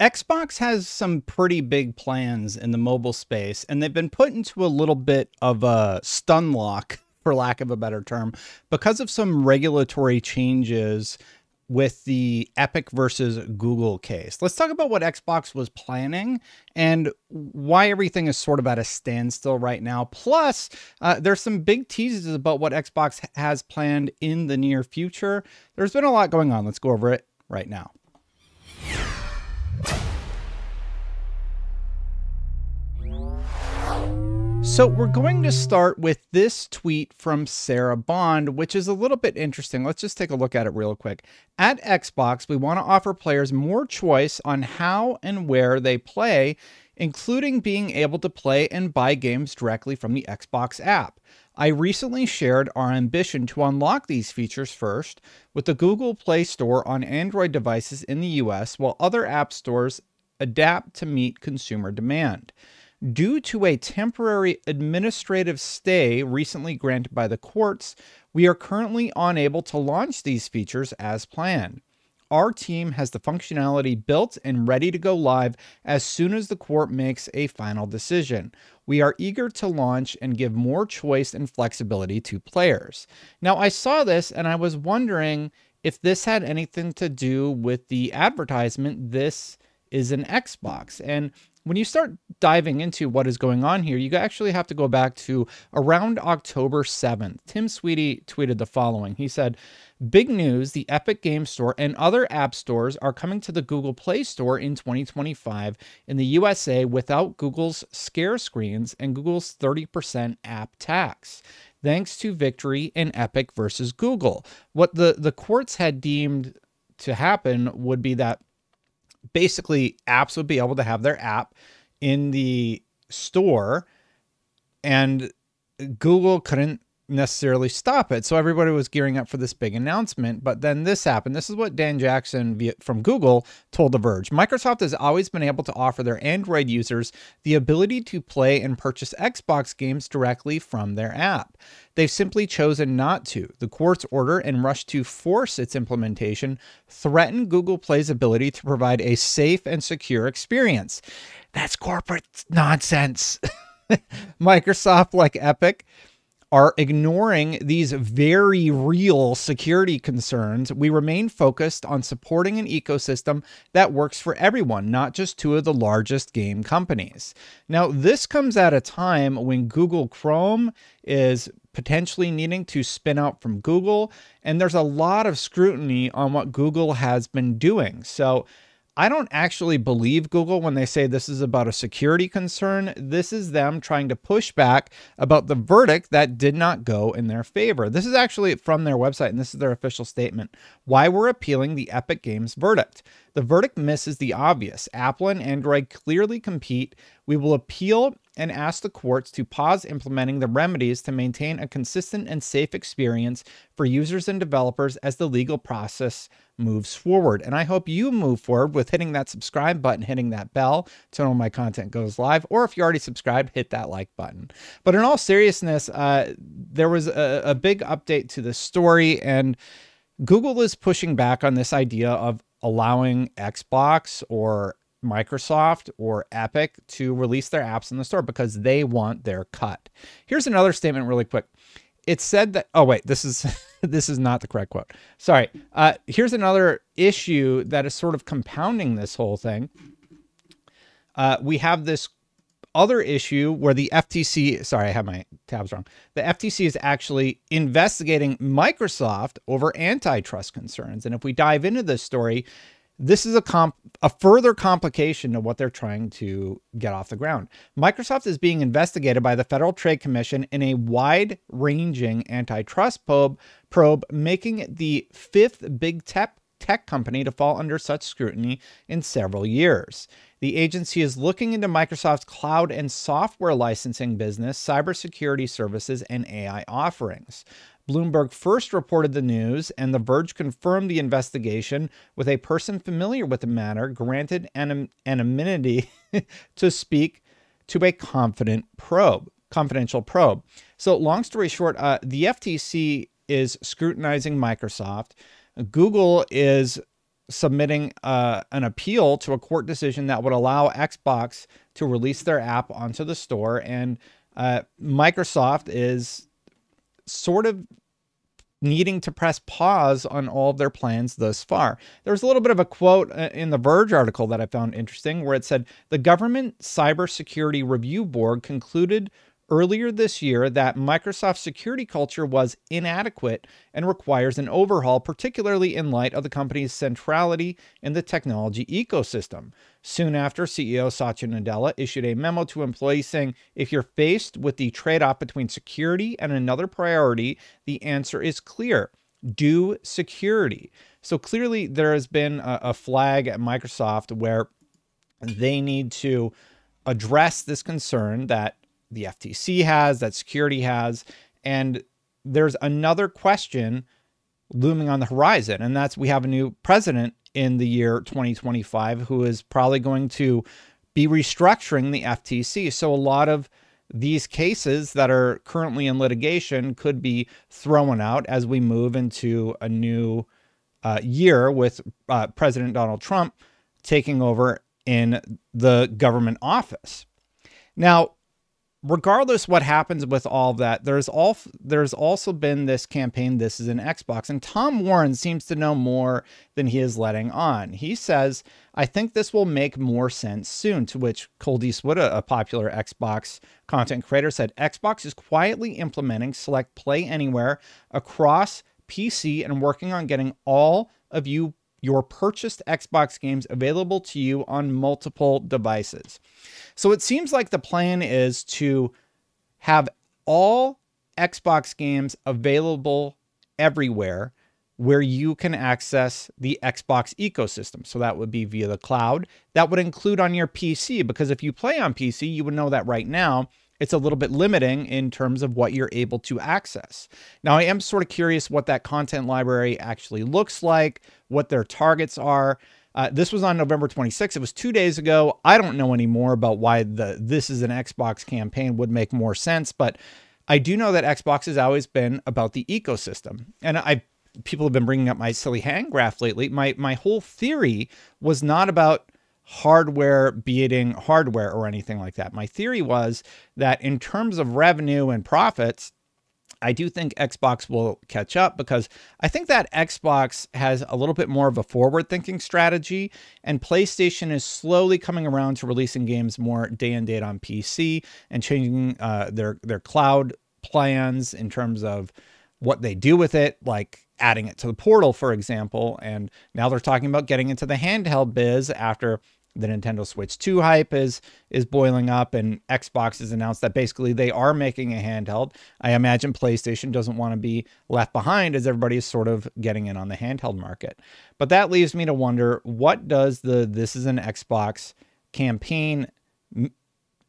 Xbox has some pretty big plans in the mobile space, and they've been put into a little bit of a stun lock, for lack of a better term, because of some regulatory changes with the Epic versus Google case. Let's talk about what Xbox was planning and why everything is sort of at a standstill right now. Plus, there's some big teases about what Xbox has planned in the near future. There's been a lot going on. Let's go over it right now. So we're going to start with this tweet from Sarah Bond, which is a little bit interesting. Let's just take a look at it real quick. At Xbox, we want to offer players more choice on how and where they play, including being able to play and buy games directly from the Xbox app. I recently shared our ambition to unlock these features first with the Google Play Store on Android devices in the US, while other app stores adapt to meet consumer demand. Due to a temporary administrative stay recently granted by the courts, we are currently unable to launch these features as planned. Our team has the functionality built and ready to go live as soon as the court makes a final decision. We are eager to launch and give more choice and flexibility to players. Now, I saw this and I was wondering if this had anything to do with the advertisement, "This is an Xbox." And when you start diving into what is going on here, you actually have to go back to around October 7th. Tim Sweetie tweeted the following. He said, "Big news, the Epic Game Store and other app stores are coming to the Google Play Store in 2025 in the USA without Google's scare screens and Google's 30% app tax, thanks to victory in Epic versus Google." What the courts had deemed to happen would be that basically apps would be able to have their app in the store and Google couldn't necessarily stop it. So everybody was gearing up for this big announcement, but then this happened. This is what Dan Jackson from Google told The Verge. "Microsoft has always been able to offer their Android users the ability to play and purchase Xbox games directly from their app. They've simply chosen not to. The court's order and rush to force its implementation threaten Google Play's ability to provide a safe and secure experience." That's corporate nonsense. Microsoft, like Epic, are ignoring these very real security concerns. We remain focused on supporting an ecosystem that works for everyone, not just two of the largest game companies. Now, this comes at a time when Google Chrome is potentially needing to spin out from Google, and there's a lot of scrutiny on what Google has been doing. So I don't actually believe Google when they say this is about a security concern. This is them trying to push back about the verdict that did not go in their favor. This is actually from their website, and this is their official statement. "Why we're appealing the Epic Games verdict. The verdict misses the obvious. Apple and Android clearly compete. We will appeal and ask the courts to pause implementing the remedies to maintain a consistent and safe experience for users and developers as the legal process moves forward." And I hope you move forward with hitting that subscribe button, hitting that bell to know when my content goes live, or if you already subscribed, hit that like button. But in all seriousness, there was a big update to this story, and Google is pushing back on this idea of allowing Xbox or Microsoft or Epic to release their apps in the store because they want their cut. Here's another statement really quick. It said that, oh wait, this is this is not the correct quote. Sorry. Here's another issue that is sort of compounding this whole thing. We have this other issue where the FTC, sorry, I have my tabs wrong. The FTC is actually investigating Microsoft over antitrust concerns. And if we dive into this story, this is a further complication to what they're trying to get off the ground. Microsoft is being investigated by the Federal Trade Commission in a wide-ranging antitrust probe, making it the fifth big tech company to fall under such scrutiny in several years. The agency is looking into Microsoft's cloud and software licensing business, cybersecurity services, and AI offerings. Bloomberg first reported the news, and The Verge confirmed the investigation with a person familiar with the matter granted anonymity to speak to a confidential probe. So long story short, the FTC is scrutinizing Microsoft. Google is submitting an appeal to a court decision that would allow Xbox to release their app onto the store. And Microsoft is sort of needing to press pause on all of their plans thus far. There's a little bit of a quote in the Verge article that I found interesting where it said, the Government Cybersecurity Review Board concluded earlier this year that Microsoft's security culture was inadequate and requires an overhaul, particularly in light of the company's centrality in the technology ecosystem. Soon after, CEO Satya Nadella issued a memo to employees saying, if you're faced with the trade-off between security and another priority, the answer is clear. Do security. So clearly there has been a flag at Microsoft where they need to address this concern that the FTC has, that security has, and there's another question looming on the horizon, and that's we have a new president in the year 2025 who is probably going to be restructuring the FTC. So a lot of these cases that are currently in litigation could be thrown out as we move into a new year with President Donald Trump taking over in the government office. Now, regardless what happens with all of that, there's also been this campaign, This Is an Xbox, and Tom Warren seems to know more than he is letting on. He says, I think this will make more sense soon, to which Cold Eastwood, a popular Xbox content creator, said, Xbox is quietly implementing Select Play Anywhere across PC and working on getting all of your purchased Xbox games available to you on multiple devices. So it seems like the plan is to have all Xbox games available everywhere where you can access the Xbox ecosystem. So that would be via the cloud. That would include on your PC, because if you play on PC, you would know that right now it's a little bit limiting in terms of what you're able to access. Now, I am sort of curious what that content library actually looks like, what their targets are. This was on November 26th. It was 2 days ago. I don't know any more about why the This Is an Xbox campaign would make more sense, but I do know that Xbox has always been about the ecosystem. And people have been bringing up my silly hand graph lately. My whole theory was not about hardware beating hardware or anything like that. My theory was that in terms of revenue and profits, I do think Xbox will catch up, because I think that Xbox has a little bit more of a forward-thinking strategy, and PlayStation is slowly coming around to releasing games more day and date on PC and changing their cloud plans in terms of what they do with it, like adding it to the Portal, for example. And now they're talking about getting into the handheld biz after the Nintendo Switch 2 hype is boiling up, and Xbox has announced that basically they are making a handheld. I imagine PlayStation doesn't want to be left behind as everybody is sort of getting in on the handheld market. But that leaves me to wonder, what does the This Is an Xbox campaign,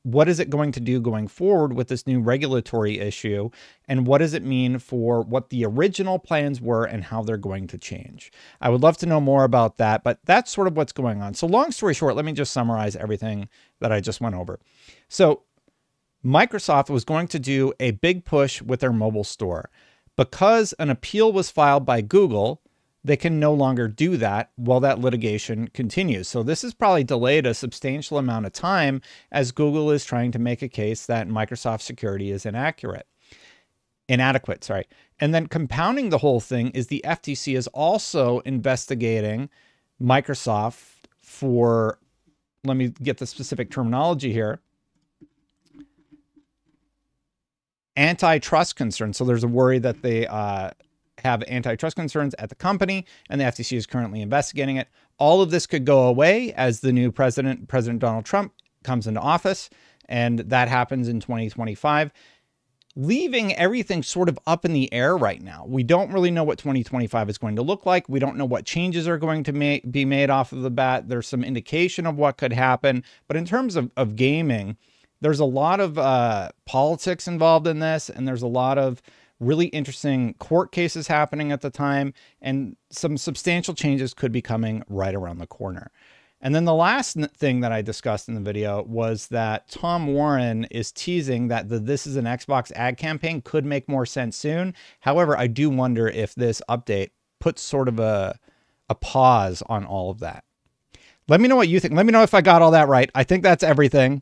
what is it going to do going forward with this new regulatory issue? And what does it mean for what the original plans were and how they're going to change? I would love to know more about that, but that's sort of what's going on. So long story short, let me just summarize everything that I just went over. So Microsoft was going to do a big push with their mobile store. Because an appeal was filed by Google, they can no longer do that while that litigation continues. So this has probably delayed a substantial amount of time as Google is trying to make a case that Microsoft security is inadequate. And then compounding the whole thing is the FTC is also investigating Microsoft for, let me get the specific terminology here, antitrust concerns. So there's a worry that they have antitrust concerns at the company, and the FTC is currently investigating it. All of this could go away as the new President Donald Trump, comes into office, and that happens in 2025, leaving everything sort of up in the air right now. We don't really know what 2025 is going to look like. We don't know what changes are going to be made off of the bat. There's some indication of what could happen, but in terms of gaming, there's a lot of politics involved in this, and there's a lot of really interesting court cases happening at the time, and some substantial changes could be coming right around the corner. And then the last thing that I discussed in the video was that Tom Warren is teasing that the This Is an Xbox ad campaign could make more sense soon. However, I do wonder if this update puts sort of a a pause on all of that. Let me know what you think. Let me know if I got all that right. I think that's everything.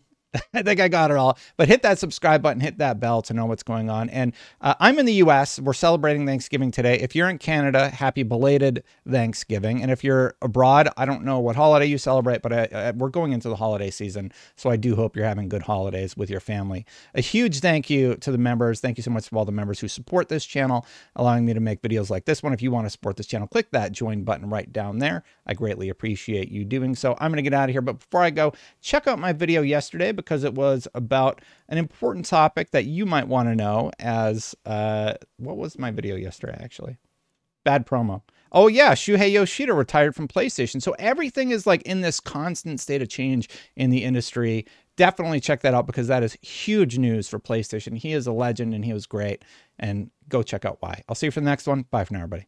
I think I got it all, but hit that subscribe button, hit that bell to know what's going on. And I'm in the US. We're celebrating Thanksgiving today. If you're in Canada, happy belated Thanksgiving. And if you're abroad, I don't know what holiday you celebrate, but we're going into the holiday season. So I do hope you're having good holidays with your family. A huge thank you to the members. Thank you so much to all the members who support this channel, allowing me to make videos like this one. If you want to support this channel, click that join button right down there. I greatly appreciate you doing so. I'm going to get out of here, but before I go, check out my video yesterday, because it was about an important topic that you might want to know. As what was my video yesterday, actually? Bad promo. Oh yeah, Shuhei Yoshida retired from PlayStation. So everything is like in this constant state of change in the industry. Definitely check that out, because that is huge news for PlayStation. He is a legend and he was great, and go check out why. I'll see you for the next one. Bye for now, everybody.